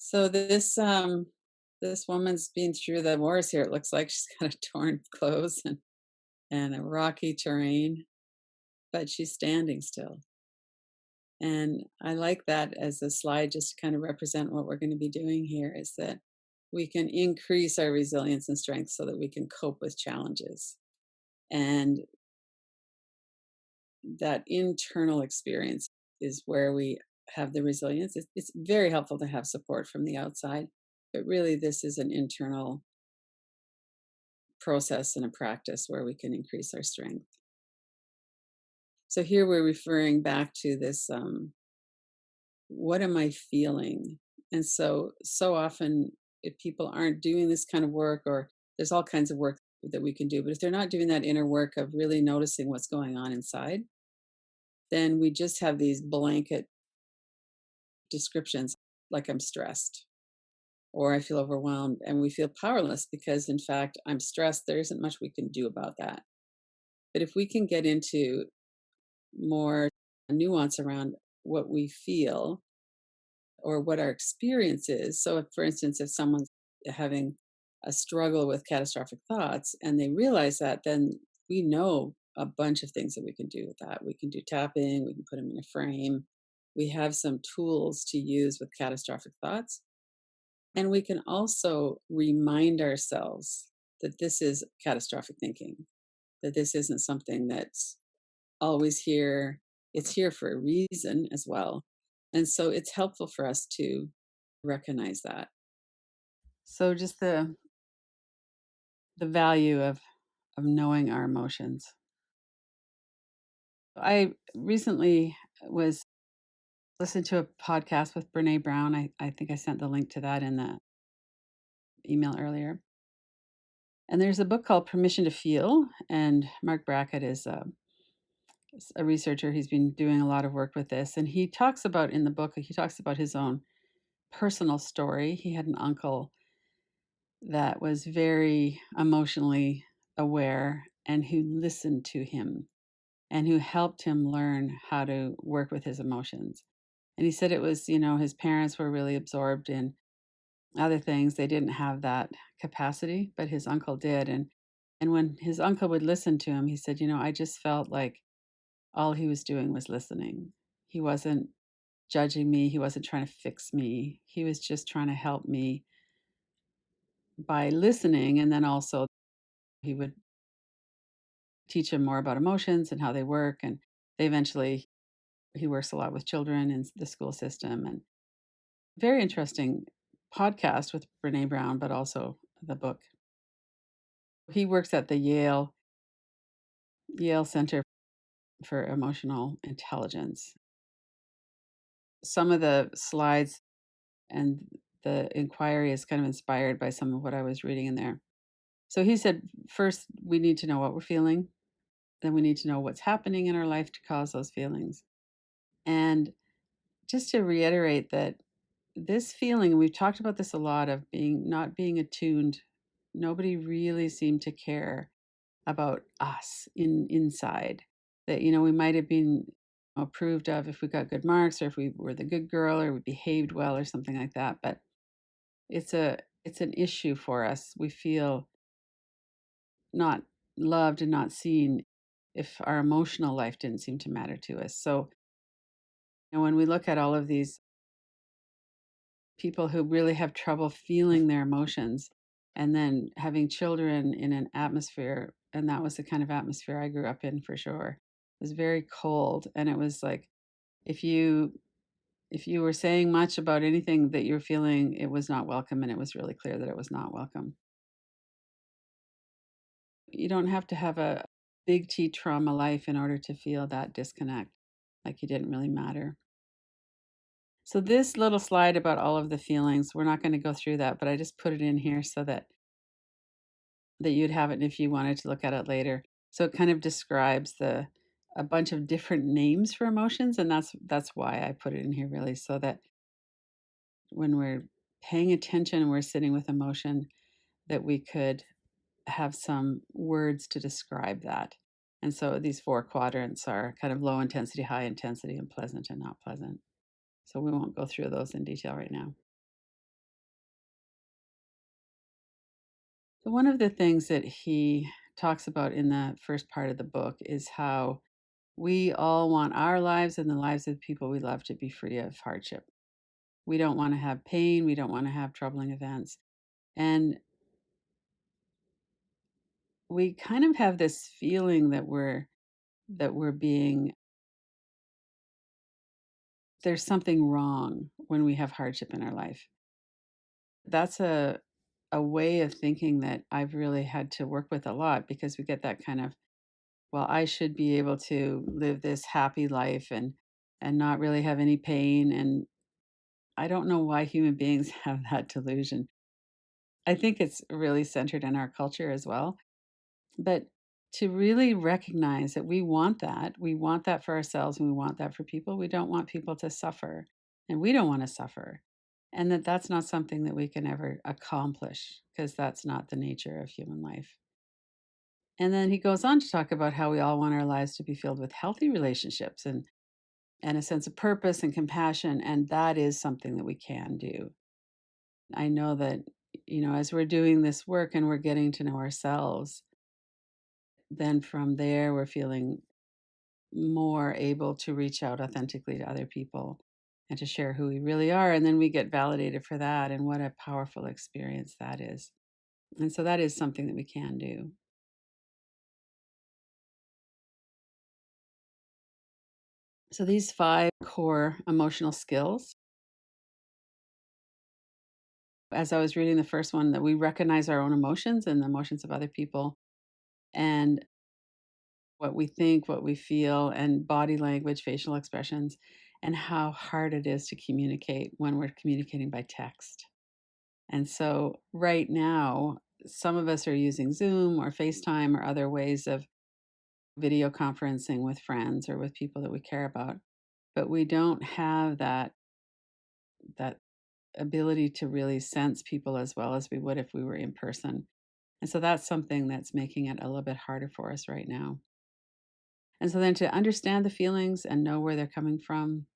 So this woman's been through the wars here. It looks like she's got a torn clothes and a rocky terrain, but she's standing still. And I like that as a slide just to kind of represent what we're going to be doing here is that we can increase our resilience and strength so that we can cope with challenges. And that internal experience is where we have the resilience. It's very helpful to have support from the outside, but really this is an internal process and a practice where we can increase our strength. So here we're referring back to this what am I feeling? And so often if people aren't doing this kind of work, or there's all kinds of work that we can do, but if they're not doing that inner work of really noticing what's going on inside, then we just have these blanket descriptions like I'm stressed or I feel overwhelmed, and we feel powerless because in fact I'm stressed. There isn't much we can do about that. But if we can get into more nuance around what we feel or what our experience is. So, if, for instance, if someone's having a struggle with catastrophic thoughts and they realize that, then we know a bunch of things that we can do with that. We can do tapping, we can put them in a frame. We have some tools to use with catastrophic thoughts. And we can also remind ourselves that this is catastrophic thinking, that this isn't something that's always here. It's here for a reason as well. And so it's helpful for us to recognize that. So just the value of knowing our emotions. I recently was listening to a podcast with Brene Brown. I think I sent the link to that in the email earlier. And there's a book called Permission to Feel, and Mark Brackett is a researcher. He's been doing a lot of work with this, and he talks about in the book, he talks about his own personal story. He had an uncle that was very emotionally aware and who listened to him and who helped him learn how to work with his emotions. And he said it was, his parents were really absorbed in other things. They didn't have that capacity, but his uncle did. And when his uncle would listen to him, he said, I just felt like all he was doing was listening. He wasn't judging me. He wasn't trying to fix me. He was just trying to help me by listening. And then also he would teach him more about emotions and how they work. And they eventually, he works a lot with children in the school system. And very interesting podcast with Brene Brown, but also the book. He works at the Yale Center for Emotional Intelligence. Some of the slides and the inquiry is kind of inspired by some of what I was reading in there. So he said, first, we need to know what we're feeling. Then we need to know what's happening in our life to cause those feelings. And just to reiterate that this feeling, we've talked about this a lot of not being attuned. Nobody really seemed to care about us inside. That, we might have been approved of if we got good marks or if we were the good girl or we behaved well or something like that. But it's an issue for us. We feel not loved and not seen if our emotional life didn't seem to matter to us. So, when we look at all of these people who really have trouble feeling their emotions and then having children in an atmosphere, and that was the kind of atmosphere I grew up in for sure. It was very cold, and it was like if you were saying much about anything that you're feeling, it was not welcome, and it was really clear that it was not welcome. You don't have to have a big T trauma life in order to feel that disconnect, like you didn't really matter. So this little slide about all of the feelings, we're not going to go through that, but I just put it in here so that you'd have it if you wanted to look at it later. So it kind of describes a bunch of different names for emotions, and that's why I put it in here really, so that when we're paying attention and we're sitting with emotion, that we could have some words to describe that. And so these four quadrants are kind of low intensity, high intensity, and pleasant and not pleasant. So we won't go through those in detail right now. One of the things that he talks about in the first part of the book is how we all want our lives and the lives of the people we love to be free of hardship. We don't want to have pain. We don't want to have troubling events. And we kind of have this feeling that we're being there's something wrong when we have hardship in our life. That's a way of thinking that I've really had to work with a lot because we get that kind of, well, I should be able to live this happy life and not really have any pain. And I don't know why human beings have that delusion. I think it's really centered in our culture as well. But to really recognize that we want that for ourselves and we want that for people. We don't want people to suffer and we don't want to suffer. And that's not something that we can ever accomplish because that's not the nature of human life. And then he goes on to talk about how we all want our lives to be filled with healthy relationships and a sense of purpose and compassion. And that is something that we can do. I know that, as we're doing this work and we're getting to know ourselves, then from there, we're feeling more able to reach out authentically to other people and to share who we really are. And then we get validated for that. And what a powerful experience that is. And so that is something that we can do. So these 5 core emotional skills, as I was reading the first one, that we recognize our own emotions and the emotions of other people and what we think, what we feel, and body language, facial expressions, and how hard it is to communicate when we're communicating by text. And so, right now, some of us are using Zoom or FaceTime or other ways of video conferencing with friends or with people that we care about, but we don't have that ability to really sense people as well as we would if we were in person. And so that's something that's making it a little bit harder for us right now. And so then to understand the feelings and know where they're coming from,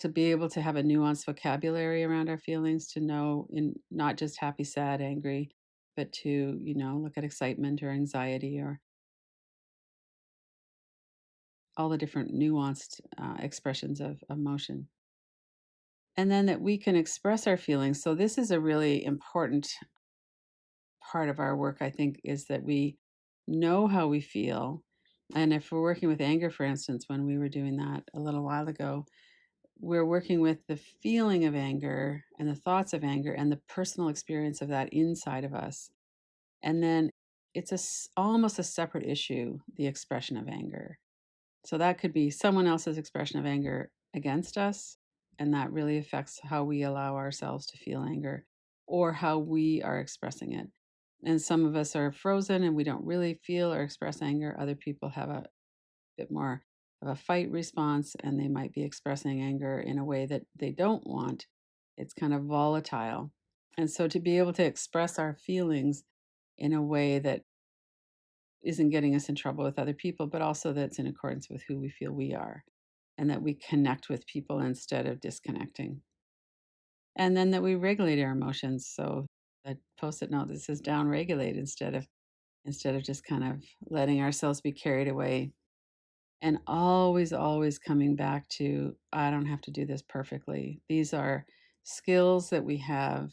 to be able to have a nuanced vocabulary around our feelings, to know in not just happy, sad, angry, but to, look at excitement or anxiety or all the different nuanced expressions of emotion. And then that we can express our feelings. So, this is a really important part of our work, I think, is that we know how we feel. And if we're working with anger, for instance, when we were doing that a little while ago, we're working with the feeling of anger and the thoughts of anger and the personal experience of that inside of us. And then it's almost a separate issue, the expression of anger. So that could be someone else's expression of anger against us. And that really affects how we allow ourselves to feel anger or how we are expressing it. And some of us are frozen and we don't really feel or express anger. Other people have a bit more of a fight response and they might be expressing anger in a way that they don't want. It's kind of volatile. And so to be able to express our feelings in a way that isn't getting us in trouble with other people, but also that's in accordance with who we feel we are and that we connect with people instead of disconnecting. And then that we regulate our emotions. So a post-it note that says down regulate instead of just kind of letting ourselves be carried away. And always coming back to, I don't have to do this perfectly. These are skills that we have,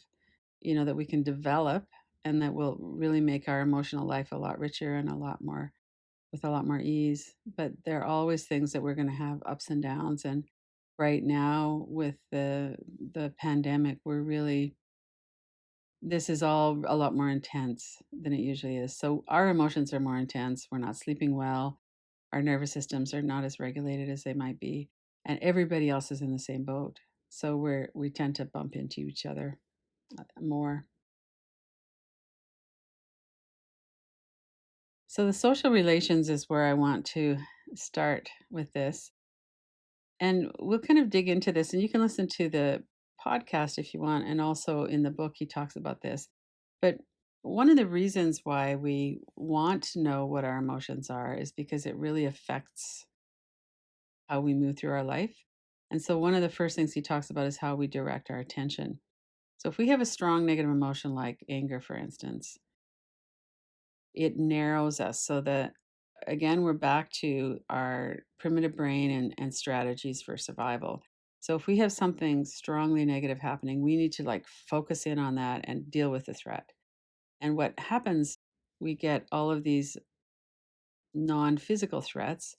that we can develop and that will really make our emotional life a lot richer and with a lot more ease. But there are always things that we're going to have ups and downs. And right now with the pandemic, this is all a lot more intense than it usually is. So our emotions are more intense. We're not sleeping well. Our nervous systems are not as regulated as they might be, and everybody else is in the same boat. So we tend to bump into each other more. So the social relations is where I want to start with this. And we'll kind of dig into this, and you can listen to the podcast if you want. And also in the book, he talks about this. But one of the reasons why we want to know what our emotions are is because it really affects how we move through our life. And so, one of the first things he talks about is how we direct our attention. So if we have a strong negative emotion like anger, for instance, it narrows us so that, again, we're back to our primitive brain and strategies for survival. So if we have something strongly negative happening, we need to like focus in on that and deal with the threat. And what happens, we get all of these non-physical threats,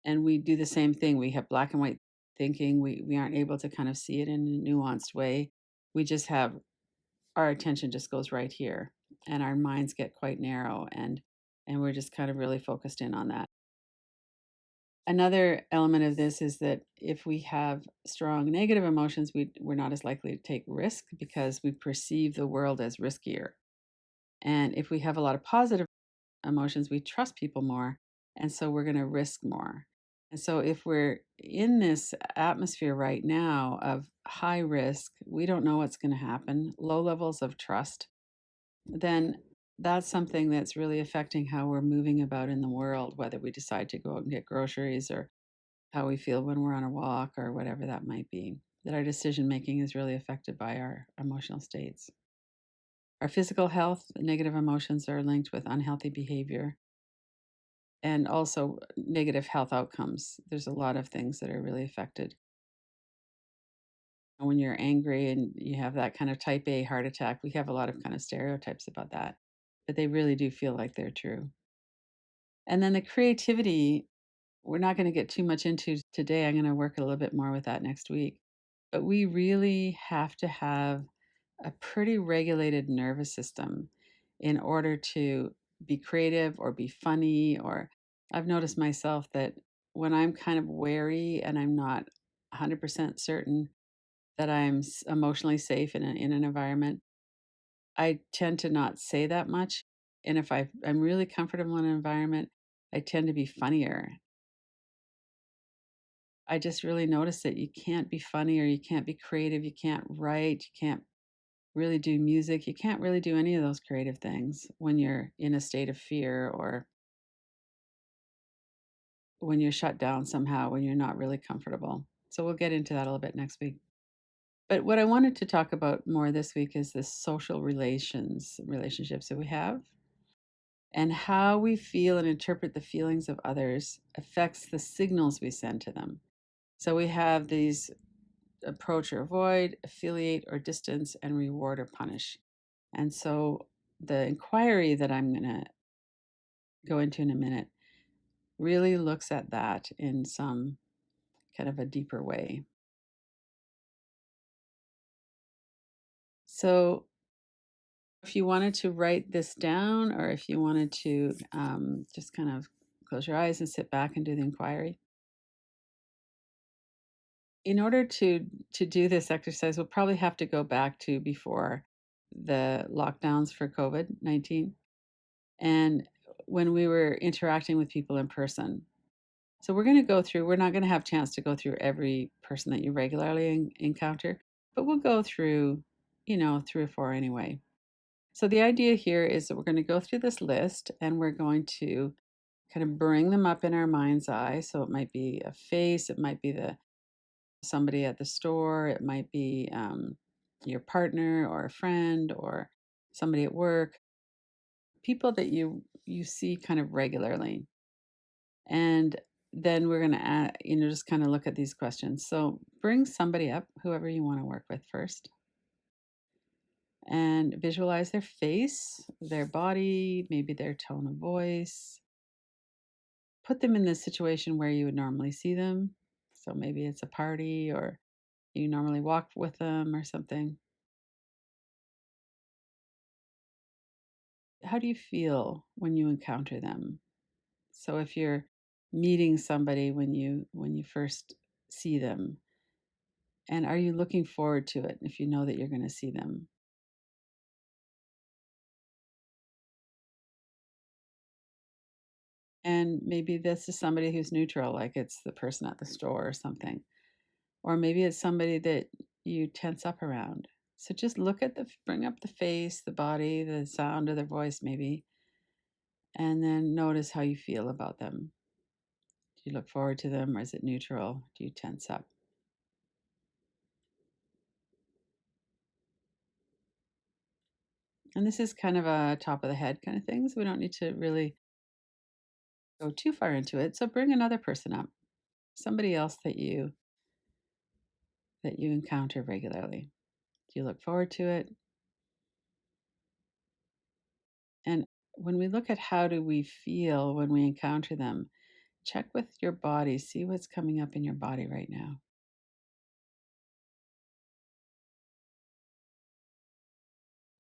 and we do the same thing. We have black and white thinking. We aren't able to kind of see it in a nuanced way. We just have our attention just goes right here, and our minds get quite narrow, and we're just kind of really focused in on that. Another element of this is that if we have strong negative emotions, we're not as likely to take risk because we perceive the world as riskier. And if we have a lot of positive emotions, we trust people more. And so we're going to risk more. And so if we're in this atmosphere right now of high risk, we don't know what's going to happen, low levels of trust, then that's something that's really affecting how we're moving about in the world, whether we decide to go out and get groceries or how we feel when we're on a walk or whatever that might be. That our decision making is really affected by our emotional states. Our physical health, negative emotions are linked with unhealthy behavior and also negative health outcomes. There's a lot of things that are really affected. When you're angry and you have that kind of type A heart attack, we have a lot of kind of stereotypes about that, but they really do feel like they're true. And then the creativity, we're not going to get too much into today. I'm going to work a little bit more with that next week. But we really have to have a pretty regulated nervous system in order to be creative or be funny. Or I've noticed myself that when I'm kind of wary and I'm not 100% certain that I'm emotionally safe in an environment, I tend to not say that much. And if I'm really comfortable in an environment, I tend to be funnier. I just really noticed that you can't be funny or you can't be creative, you can't write, you can't really do music, you can't really do any of those creative things when you're in a state of fear or when you're shut down somehow, when you're not really comfortable. So we'll get into that a little bit next week. But what I wanted to talk about more this week is the social relationships that we have, and how we feel and interpret the feelings of others affects the signals we send to them. So we have these approach or avoid, affiliate or distance, and reward or punish. And so the inquiry that I'm going to go into in a minute really looks at that in some kind of a deeper way. So if you wanted to write this down, or if you wanted to just kind of close your eyes and sit back and do the inquiry. In order to do this exercise, we'll probably have to go back to before the lockdowns for COVID-19 and when we were interacting with people in person. So we're going to go through, we're not going to have a chance to go through every person that you regularly encounter, but we'll go through, 3 or 4 anyway. So the idea here is that we're going to go through this list and we're going to kind of bring them up in our mind's eye. So it might be a face, it might be somebody at the store, it might be your partner or a friend or somebody at work, people that you see kind of regularly. And then we're going to just kind of look at these questions. So bring somebody up, whoever you want to work with first, and visualize their face, their body, maybe their tone of voice. Put them in the situation where you would normally see them. So maybe it's a party or you normally walk with them or something. How do you feel when you encounter them? So if you're meeting somebody when you first see them, and are you looking forward to it if you know that you're going to see them? And maybe this is somebody who's neutral, like it's the person at the store or something. Or maybe it's somebody that you tense up around. So just bring up the face, the body, the sound of their voice, maybe, and then notice how you feel about them. Do you look forward to them or is it neutral? Do you tense up? And this is kind of a top of the head kind of thing, so we don't need to really go too far into it. So bring another person up, somebody else that you encounter regularly. Do you look forward to it? And when we look at how do we feel when we encounter them, check with your body, see what's coming up in your body right now.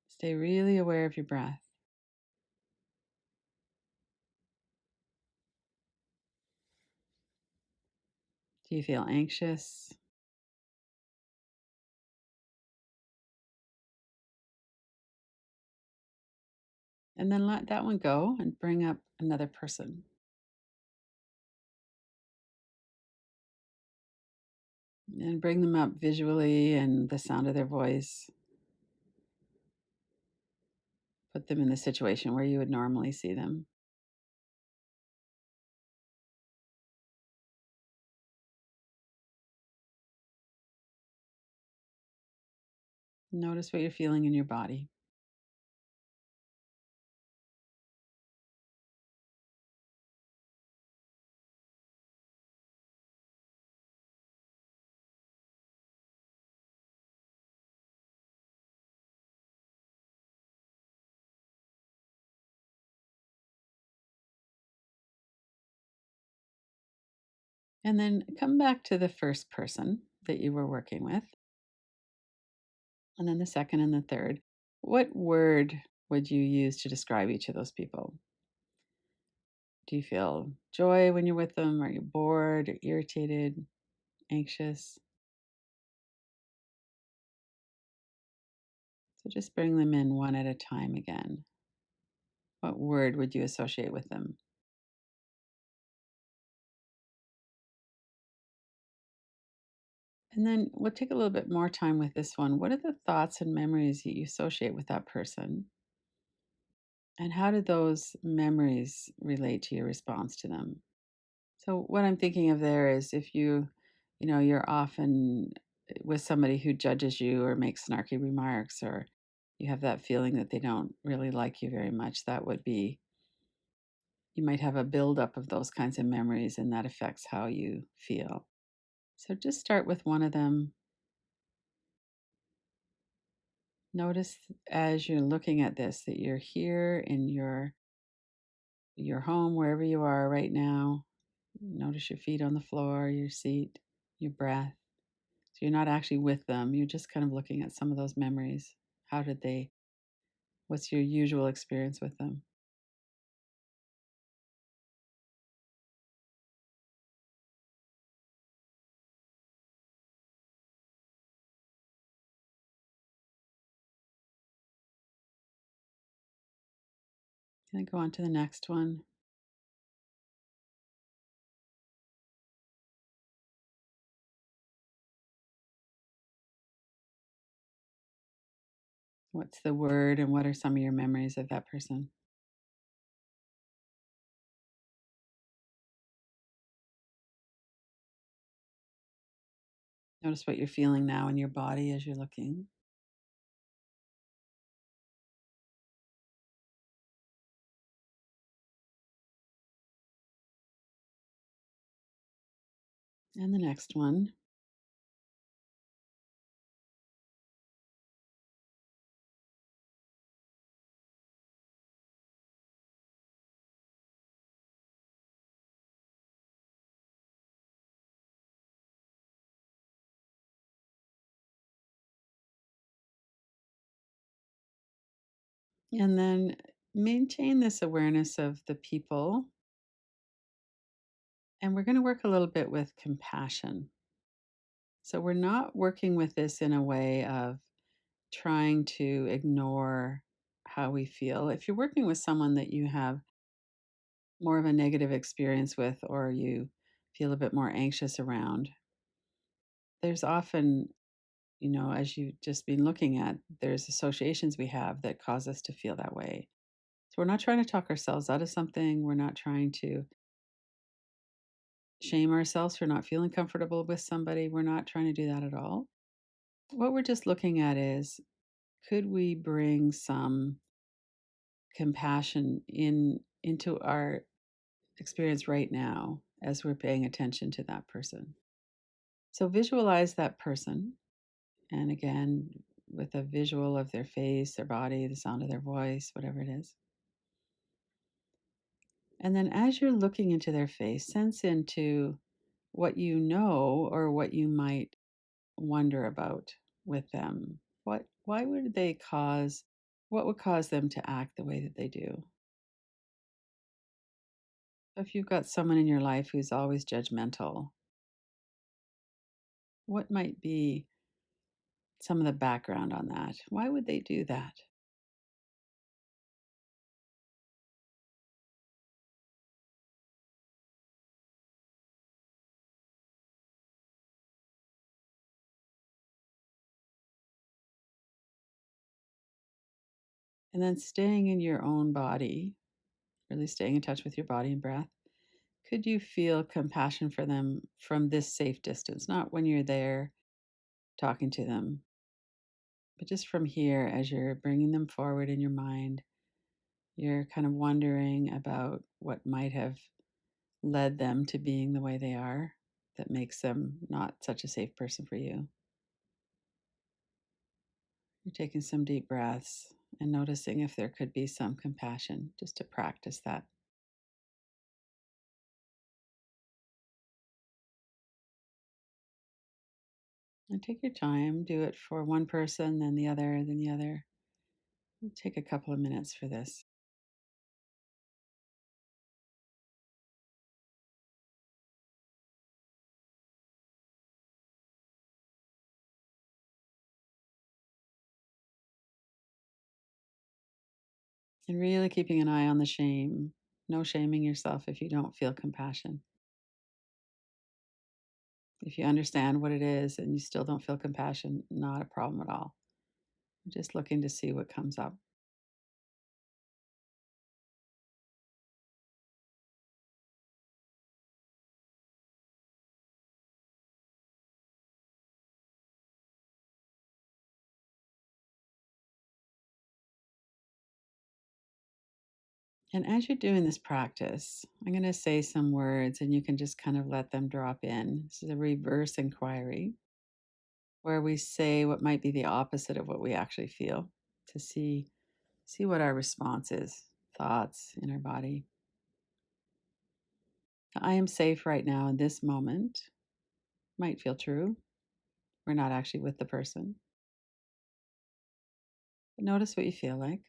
Stay really aware of your breath. Do you feel anxious? And then let that one go and bring up another person and bring them up visually and the sound of their voice. Put them in the situation where you would normally see them. Notice what you're feeling in your body. And then come back to the first person that you were working with, and then the second and the third. What word would you use to describe each of those people? Do you feel joy when you're with them? Are you bored, irritated, anxious? So just bring them in one at a time again. What word would you associate with them? And then we'll take a little bit more time with this one. What are the thoughts and memories that you associate with that person? And how do those memories relate to your response to them? So what I'm thinking of there is if you're often with somebody who judges you or makes snarky remarks, or you have that feeling that they don't really like you very much, that would be, you might have a buildup of those kinds of memories and that affects how you feel. So just start with one of them. Notice as you're looking at this that you're here in your home, wherever you are right now. Notice your feet on the floor, your seat, your breath. So you're not actually with them. You're just kind of looking at some of those memories. How did they, what's your usual experience with them? Can I go on to the next one? What's the word and what are some of your memories of that person? Notice what you're feeling now in your body as you're looking. And the next one. And then maintain this awareness of the people. And we're going to work a little bit with compassion. So we're not working with this in a way of trying to ignore how we feel. If you're working with someone that you have more of a negative experience with, or you feel a bit more anxious around, there's often, as you've just been looking at, there's associations we have that cause us to feel that way. So we're not trying to talk ourselves out of something. We're not trying to shame ourselves for not feeling comfortable with somebody. We're not trying to do that at all. What we're just looking at is, could we bring some compassion into our experience right now as we're paying attention to that person. So visualize that person, and again, with a visual of their face, their body, the sound of their voice, whatever it is. And then as you're looking into their face, sense into what you know or what you might wonder about with them. Why would they cause what would cause them to act the way that they do? If you've got someone in your life who's always judgmental, what might be some of the background on that? Why would they do that? And then staying in your own body, really staying in touch with your body and breath. Could you feel compassion for them from this safe distance? Not when you're there talking to them, but just from here as you're bringing them forward in your mind. You're kind of wondering about what might have led them to being the way they are that makes them not such a safe person for you. You're taking some deep breaths and noticing if there could be some compassion just to practice that. And take your time, do it for one person, then the other, then the other. Take a couple of minutes for this. And really keeping an eye on the shame. No shaming yourself if you don't feel compassion. If you understand what it is and you still don't feel compassion, not a problem at all. Just looking to see what comes up. And as you're doing this practice, I'm going to say some words and you can just kind of let them drop in. This is a reverse inquiry where we say what might be the opposite of what we actually feel to see what our response is, thoughts in our body. I am safe right now in this moment. Might feel true. We're not actually with the person. But notice what you feel like.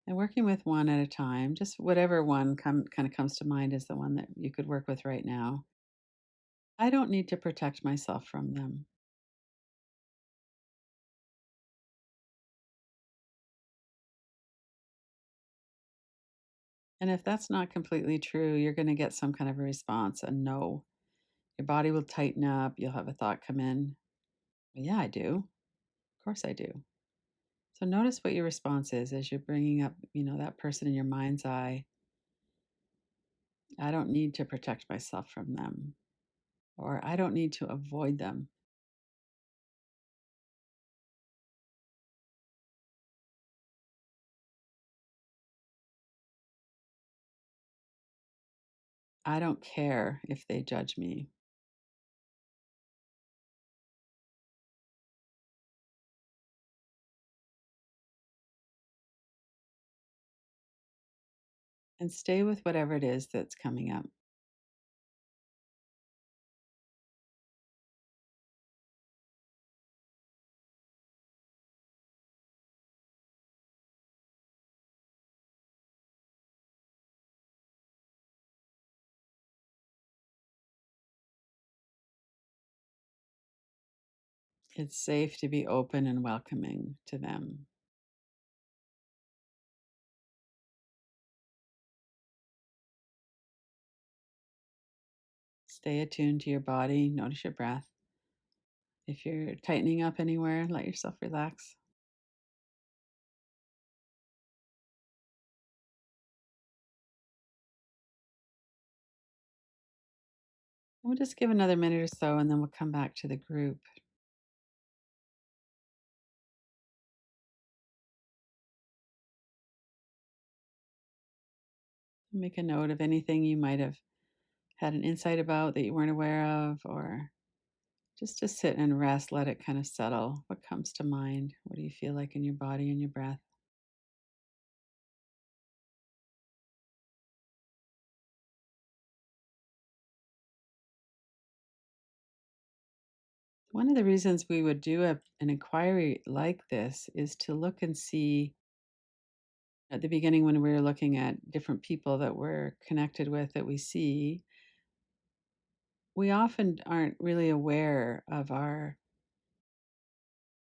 And working with one at a time, just whatever one kind of comes to mind is the one that you could work with right now. I don't need to protect myself from them. And if that's not completely true, you're going to get some kind of a response, a no. Your body will tighten up. You'll have a thought come in. Yeah, I do. Of course I do. So notice what your response is as you're bringing up, that person in your mind's eye. I don't need to protect myself from them, or I don't need to avoid them. I don't care if they judge me. And stay with whatever it is that's coming up. It's safe to be open and welcoming to them. Stay attuned to your body. Notice your breath. If you're tightening up anywhere, let yourself relax. We'll just give another minute or so and then we'll come back to the group. Make a note of anything you might have had an insight about that you weren't aware of, or just to sit and rest, let it kind of settle. What comes to mind? What do you feel like in your body and your breath? One of the reasons we would do an inquiry like this is to look and see at the beginning when we were looking at different people that we're connected with that we see, we often aren't really aware of our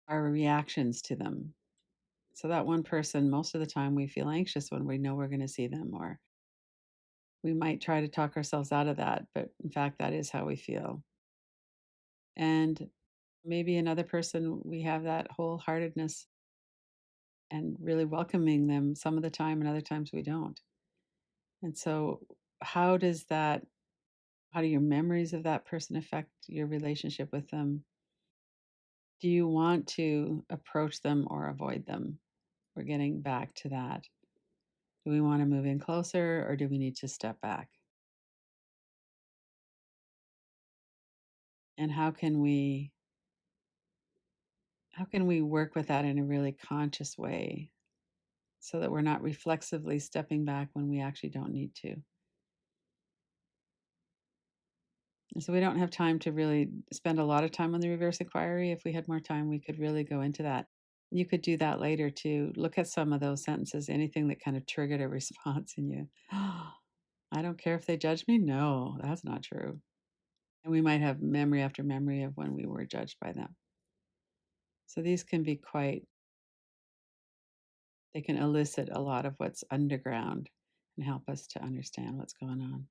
reactions to them. So that one person, most of the time we feel anxious when we know we're going to see them, or we might try to talk ourselves out of that, but in fact that is how we feel. And maybe another person, we have that wholeheartedness and really welcoming them some of the time, and other times we don't. And so, how does that, how do your memories of that person affect your relationship with them? Do you want to approach them or avoid them? We're getting back to that. Do we want to move in closer or do we need to step back? And how can we work with that in a really conscious way so that we're not reflexively stepping back when we actually don't need to? And so we don't have time to really spend a lot of time on the reverse inquiry. If we had more time, we could really go into that. You could do that later too. Look at some of those sentences, anything that kind of triggered a response in you. I don't care if they judge me. No, that's not true. And we might have memory after memory of when we were judged by them. So these can be they can elicit a lot of what's underground and help us to understand what's going on.